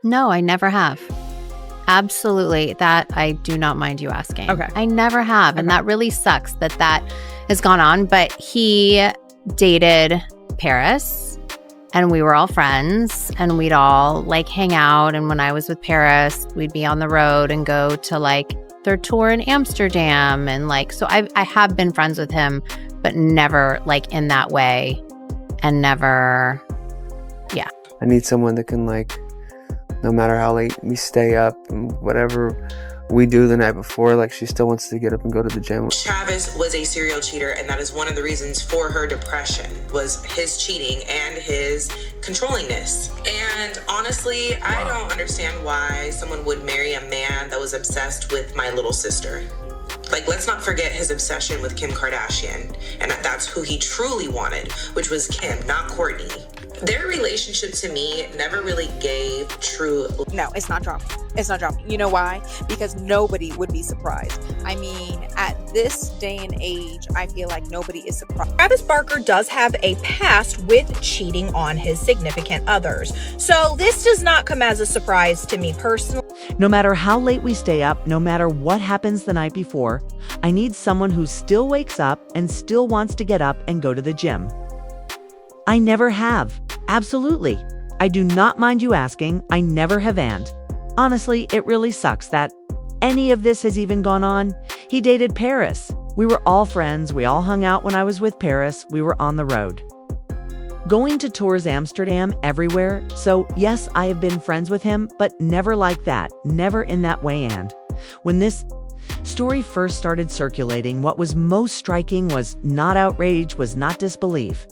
No, I never have. Absolutely. That I do not mind you asking. Okay. I never have. And that really sucks that has gone on. But he dated Paris and we were all friends and we'd all like hang out. And when I was with Paris, we'd be on the road and go to like their tour in Amsterdam. And like, so I have been friends with him, but never like in that way and never, yeah. I need someone that can like, no matter how late we stay up and whatever we do the night before, like she still wants to get up and go to the gym. Travis was a serial cheater, and that is one of the reasons for her depression, was his cheating and his controllingness. And honestly, I don't understand why someone would marry a man that was obsessed with my little sister. Like, let's not forget his obsession with Kim Kardashian, and that's who he truly wanted, which was Kim, not Kourtney. Their relationship to me never really gave true... No, it's not dropping. It's not dropping. You know why? Because nobody would be surprised. I mean, at this day and age, I feel like nobody is surprised. Travis Barker does have a past with cheating on his significant others. So this does not come as a surprise to me personally. No matter how late we stay up, no matter what happens the night before, I need someone who still wakes up and still wants to get up and go to the gym. I never have. Absolutely. I do not mind you asking. I never have, and honestly, it really sucks that any of this has even gone on. He dated Paris. We were all friends. We all hung out when I was with Paris. We were on the road, going to tours Amsterdam, everywhere. So yes, I have been friends with him, but never like that. Never in that way. And when this story first started circulating, what was most striking was not outrage, was not disbelief,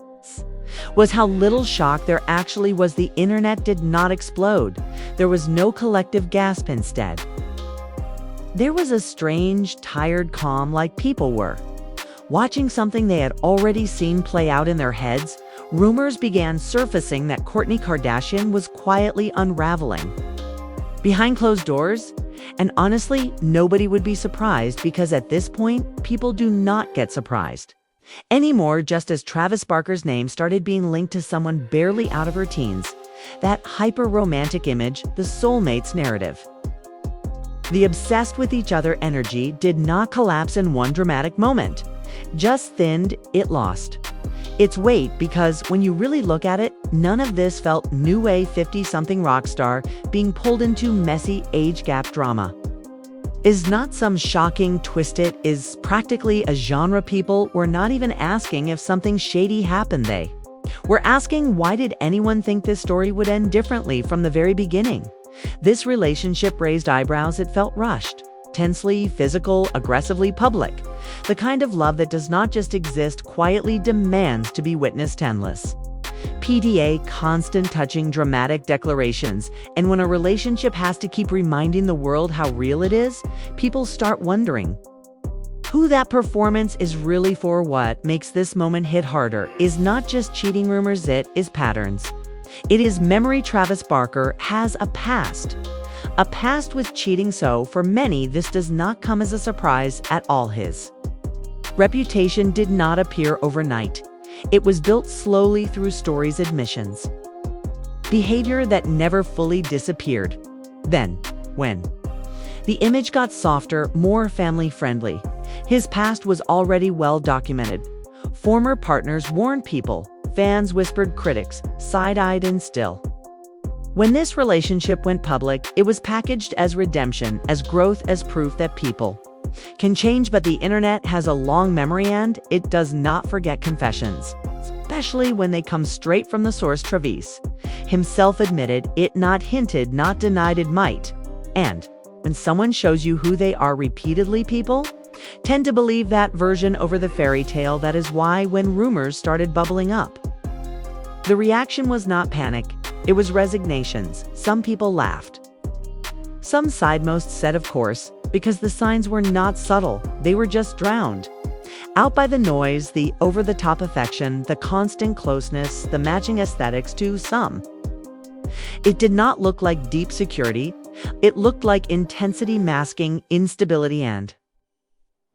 was how little shock there actually was. The internet did not explode. There was no collective gasp. Instead, there was a strange, tired calm, like people were watching something they had already seen play out in their heads. Rumors began surfacing that Kourtney Kardashian was quietly unraveling behind closed doors. And honestly, nobody would be surprised, because at this point, people do not get surprised anymore. Just as Travis Barker's name started being linked to someone barely out of her teens, that hyper-romantic image, the soulmates narrative, the obsessed with each other energy did not collapse in one dramatic moment, just thinned. It lost its weight, because when you really look at it, none of this felt new wave 50-something rock star being pulled into messy age gap drama. Is not some shocking twist. It is practically a genre. People were not even asking if something shady happened. They were asking, why did anyone think this story would end differently from the very beginning? This relationship raised eyebrows. It felt rushed, tensely physical, aggressively public. The kind of love that does not just exist quietly, demands to be witnessed. Endless PDA, constant touching, dramatic declarations. And when a relationship has to keep reminding the world how real it is, people start wondering who that performance is really for. What makes this moment hit harder is not just cheating rumors, it is patterns. It is memory. Travis Barker has a past with cheating, so for many, this does not come as a surprise at all. His reputation did not appear overnight. It was built slowly through stories, admissions, behavior that never fully disappeared. Then, when the image got softer, more family-friendly, his past was already well documented. Former partners warned people, fans whispered, critics side-eyed, and still, when this relationship went public, it was packaged as redemption, as growth, as proof that people can change. But the internet has a long memory, and it does not forget confessions, especially when they come straight from the source. Travis himself admitted it, not hinted, not denied. It might. And when someone shows you who they are repeatedly, people tend to believe that version over the fairy tale. That is why when rumors started bubbling up, the reaction was not panic. It was resignations. Some people laughed. Some sighed. Most said, of course, because the signs were not subtle. They were just drowned out by the noise, the over-the-top affection, the constant closeness, the matching aesthetics. To some, it did not look like deep security. It looked like intensity masking instability. And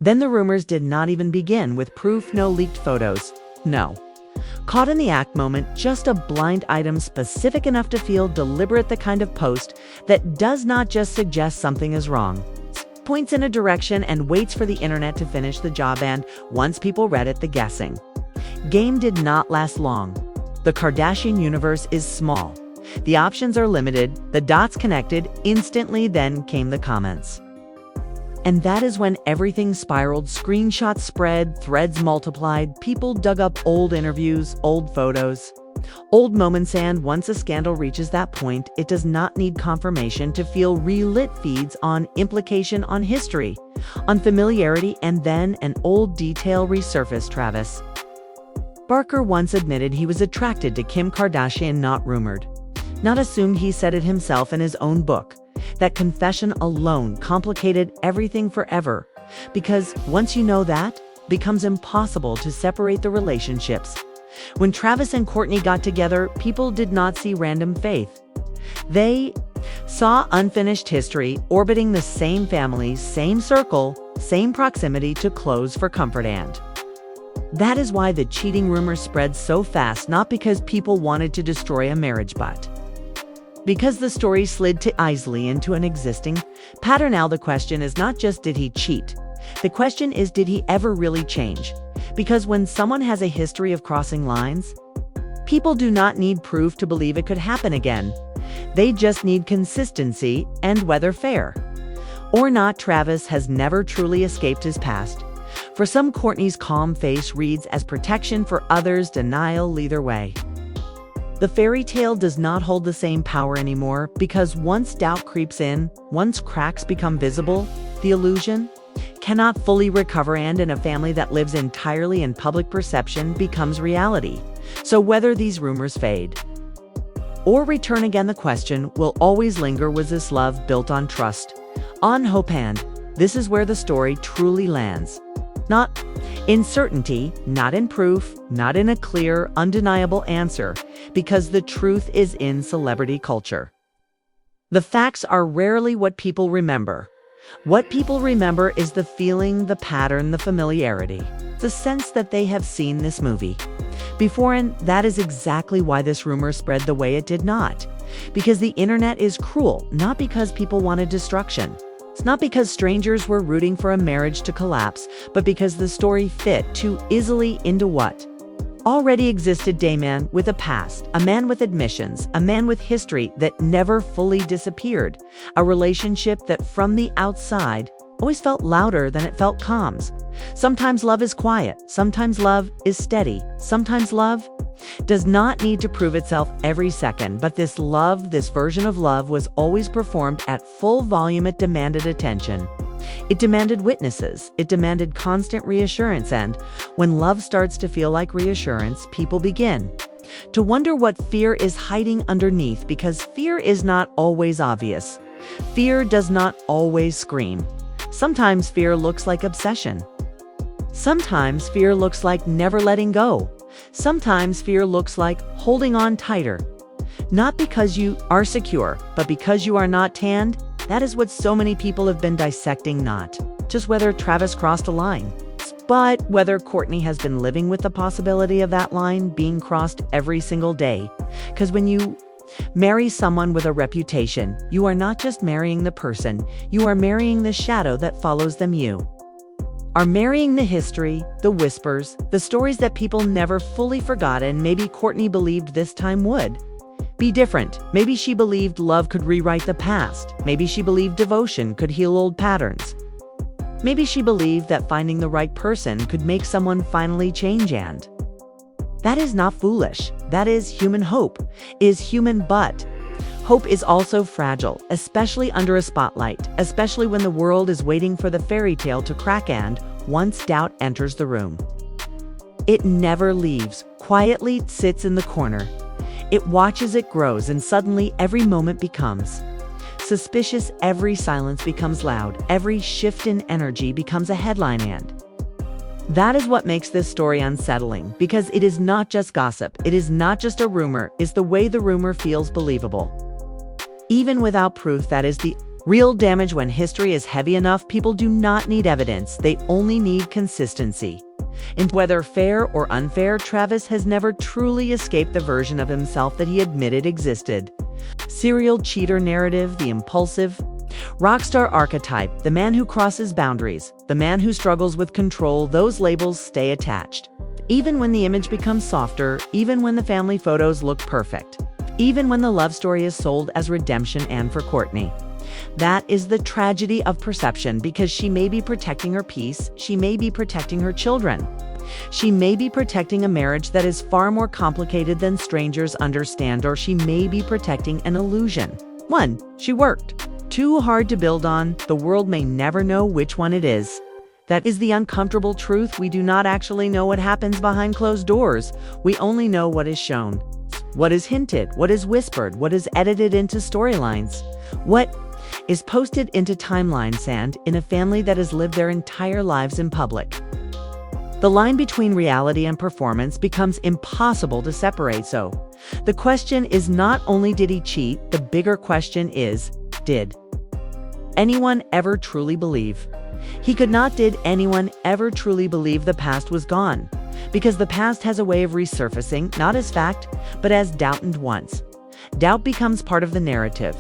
then the rumors did not even begin with proof. No leaked photos. No Caught in the act moment, just a blind item specific enough to feel deliberate, the kind of post that does not just suggest something is wrong, points in a direction and waits for the internet to finish the job, and once people read it, the guessing game did not last long. The Kardashian universe is small. The options are limited, the dots connected, instantly then came the comments. And that is when everything spiraled. Screenshots spread, threads multiplied, people dug up old interviews, old photos, old moments, and once a scandal reaches that point, it does not need confirmation to feel relit feeds on implication, on history, on familiarity, and then an old detail resurfaced. Travis Barker once admitted he was attracted to Kim Kardashian, not rumored, not assumed. He said it himself in his own book. That confession alone complicated everything forever, because once you know that, it becomes impossible to separate the relationships. When Travis and Kourtney got together, people did not see random faith. They saw unfinished history, orbiting the same families, same circle, same proximity to clothes for comfort. And that is why the cheating rumor spread so fast, not because people wanted to destroy a marriage, but because the story slid too easily into an existing pattern. Now the question is not just did he cheat, the question is did he ever really change? Because when someone has a history of crossing lines, people do not need proof to believe it could happen again. They just need consistency, and whether fair or not, Travis has never truly escaped his past. For some, Kourtney's calm face reads as protection, for others, denial. Either way, the fairy tale does not hold the same power anymore, because once doubt creeps in, once cracks become visible, the illusion cannot fully recover, and in a family that lives entirely in public perception becomes reality. So whether these rumors fade or return again, the question will always linger. Was this love built on trust, on hope? And this is where the story truly lands. Not in certainty, not in proof, not in a clear, undeniable answer, because the truth is in celebrity culture. The facts are rarely what people remember. What people remember is the feeling, the pattern, the familiarity, the sense that they have seen this movie before. And that is exactly why this rumor spread the way it did. Not because the internet is cruel, not because people wanted destruction. It's not because strangers were rooting for a marriage to collapse, but because the story fit too easily into what already existed. A man with a past, a man with admissions, a man with history that never fully disappeared, a relationship that from the outside always felt louder than it felt calm. Sometimes love is quiet, sometimes love is steady, sometimes love does not need to prove itself every second. But this love, this version of love, was always performed at full volume. It demanded attention. It demanded witnesses. It demanded constant reassurance. And when love starts to feel like reassurance, people begin to wonder what fear is hiding underneath, because fear is not always obvious. Fear does not always scream. Sometimes fear looks like obsession. Sometimes fear looks like never letting go. Sometimes fear looks like holding on tighter. Not because you are secure, but because you are not tanned. That is what so many people have been dissecting, not just whether Travis crossed a line, but whether Kourtney has been living with the possibility of that line being crossed every single day. Because when you marry someone with a reputation, you are not just marrying the person, you are marrying the shadow that follows them. You are marrying the history, the whispers, the stories that people never fully forgot. And maybe Kourtney believed this time would be different. Maybe she believed love could rewrite the past. Maybe she believed devotion could heal old patterns. Maybe she believed that finding the right person could make someone finally change. And that is not foolish. That is human. Hope is human, but hope is also fragile, especially under a spotlight, especially when the world is waiting for the fairy tale to crack. And once doubt enters the room, it never leaves. Quietly sits in the corner. It watches, it grows, and suddenly every moment becomes suspicious. Every silence becomes loud. Every shift in energy becomes a headline. And that is what makes this story unsettling, because it is not just gossip. It is not just a rumor. It's the way the rumor feels believable, even without proof. That is the real damage. When history is heavy enough, people do not need evidence. They only need consistency. And whether fair or unfair, Travis has never truly escaped the version of himself that he admitted existed. Serial cheater narrative, the impulsive rockstar archetype, the man who crosses boundaries, the man who struggles with control, those labels stay attached. Even when the image becomes softer, even when the family photos look perfect, even when the love story is sold as redemption and for Courtney. That is the tragedy of perception, because she may be protecting her peace, she may be protecting her children. She may be protecting a marriage that is far more complicated than strangers understand, or she may be protecting an illusion. One she worked too hard to build on. The world may never know which one it is. That is the uncomfortable truth. We do not actually know what happens behind closed doors. We only know what is shown, what is hinted, what is whispered, what is edited into storylines, what is posted into timelines, and in a family that has lived their entire lives in public. The line between reality and performance becomes impossible to separate. So, the question is not only did he cheat, the bigger question is, did anyone ever truly believe? He could not. Did anyone ever truly believe the past was gone? Because the past has a way of resurfacing, not as fact, but as doubt, and once doubt becomes part of the narrative,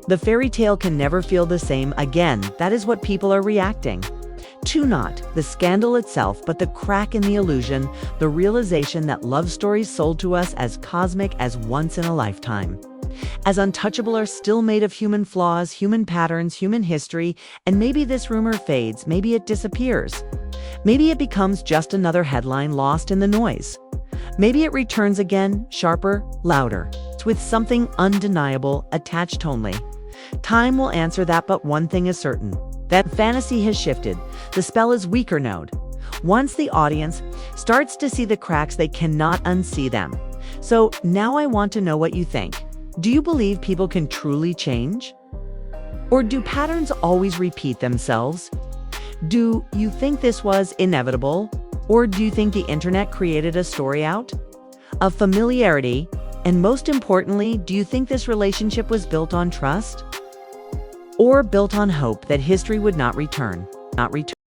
the fairy tale can never feel the same again. That is what people are reacting to, not the scandal itself, but the crack in the illusion, the realization that love stories sold to us as cosmic, as once in a lifetime, as untouchable, are still made of human flaws, human patterns, human history. And maybe this rumor fades, maybe it disappears. Maybe it becomes just another headline lost in the noise. Maybe it returns again, sharper, louder, with something undeniable attached only. Time will answer that, but one thing is certain. That fantasy has shifted. The spell is weaker node. Once the audience starts to see the cracks, they cannot unsee them. So now I want to know what you think. Do you believe people can truly change? Or do patterns always repeat themselves? Do you think this was inevitable? Or do you think the internet created a story out of familiarity? And most importantly, do you think this relationship was built on trust? Or built on hope that history would not return?